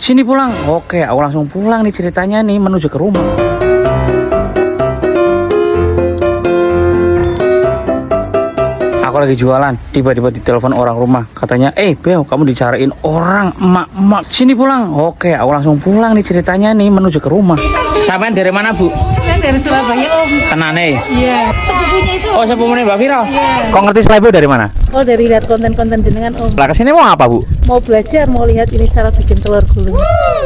Sini pulang. Oke, aku langsung pulang nih ceritanya nih menuju ke rumah. Aku lagi jualan, tiba-tiba ditelepon orang rumah. Katanya, Beo, kamu dicariin orang, emak. Sini pulang. Oke, aku langsung pulang nih ceritanya nih menuju ke rumah. Sampean dari mana, Bu? Kan dari Surabaya, Om. Tenane. Iya. Sepupunya itu. Oh, sepupunya Mbak Vira. Iya. Kok ngerti Slebo dari mana? Oh, dari lihat konten-konten jenengan, Om. Lah kesini mau apa, Bu? Mau belajar, mau lihat ini cara bikin telur gulung.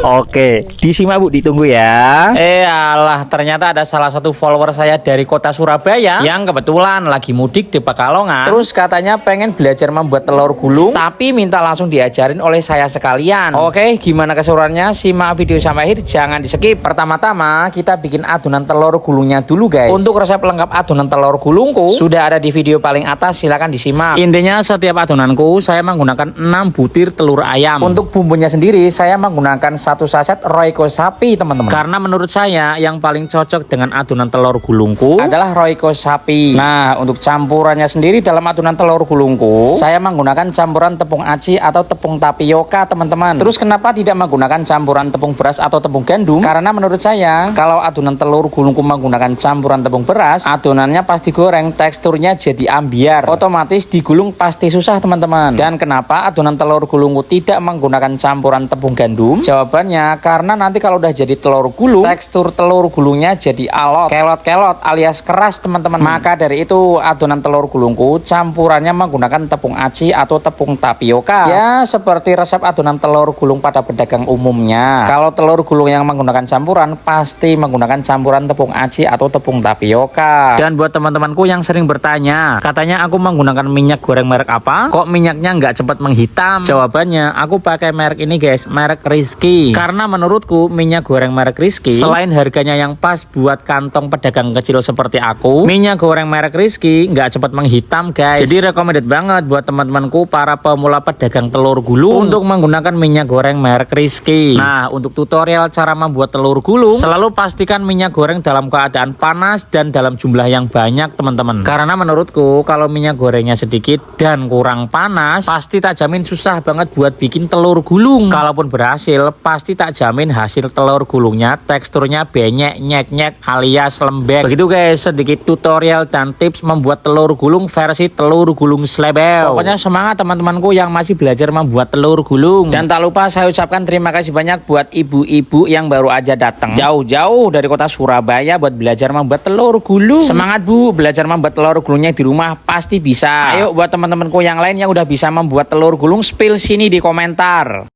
Oke, disimak Bu, ditunggu ya. Alah, ternyata ada salah satu follower saya dari kota Surabaya yang kebetulan lagi mudik di Pekalongan. Terus katanya pengen belajar membuat telur gulung, tapi minta langsung diajarin oleh saya sekalian. Oke, gimana keseruannya? Simak video sampai akhir, jangan di skip. Pertama-tama kita bikin adonan telur gulungnya dulu, guys. Untuk resep lengkap adonan telur gulungku sudah ada di video paling atas, silakan disimak. Intinya setiap adonanku saya menggunakan 6 butir telur ayam. Untuk bumbunya sendiri saya menggunakan 1 saset Royco sapi, teman-teman. Karena menurut saya yang paling cocok dengan adonan telur gulungku adalah Royco sapi. Nah, untuk campurannya sendiri dalam adonan telur gulungku saya menggunakan campuran tepung aci atau tepung tapioka, teman-teman. Terus kenapa tidak menggunakan campuran tepung beras atau tepung gandum? Karena menurut saya kalau adonan telur gulungku menggunakan campuran tepung beras, adonannya pasti goreng, teksturnya jadi ambiar, otomatis digulung pasti susah, teman-teman. Dan kenapa adonan telur gulungku tidak menggunakan campuran tepung gandum? Jawabannya karena nanti kalau udah jadi telur gulung, tekstur telur gulungnya jadi alot, kelot-kelot alias keras, teman-teman. Maka dari itu adonan telur gulungku campurannya menggunakan tepung aci atau tepung tapioka. Ya, seperti resep adonan telur gulung pada pedagang umumnya. Kalau telur gulung yang menggunakan campuran pasti menggunakan campuran tepung aci atau tepung tapioka. Dan buat teman-temanku yang sering bertanya, katanya aku menggunakan minyak goreng merek apa? Kok minyaknya nggak cepat menghitam? Jawabannya, aku pakai merek ini, guys, merek Rizky. Karena menurutku minyak goreng merek Rizky selain harganya yang pas buat kantong pedagang kecil seperti aku, minyak goreng merek Rizky nggak cepat menghitam, guys. Jadi recommended banget buat teman-temanku para pemula pedagang telur gulung untuk menggunakan minyak goreng merek Rizky. Nah, untuk tutorial cara membuat telur gulung, selalu pastikan minyak goreng dalam keadaan panas dan dalam jumlah yang banyak, teman-teman. Karena menurutku kalau minyak gorengnya sedikit dan kurang panas, pasti tak jamin susah banget buat bikin telur gulung. Kalaupun berhasil, pasti tak jamin hasil telur gulungnya teksturnya benyek, nyek-nyek alias lembek. Begitu, guys, sedikit tutorial dan tips membuat telur gulung versi telur gulung Slebeo. Pokoknya semangat teman-temanku yang masih belajar membuat telur gulung. Dan tak lupa saya ucapkan terima kasih banyak buat ibu-ibu yang baru aja datang jauh-jauh dari kota Surabaya buat belajar membuat telur gulung. Semangat, Bu, belajar membuat telur gulungnya di rumah pasti bisa. Ayo buat teman-temanku yang lain yang udah bisa membuat telur gulung, spill sini di komentar.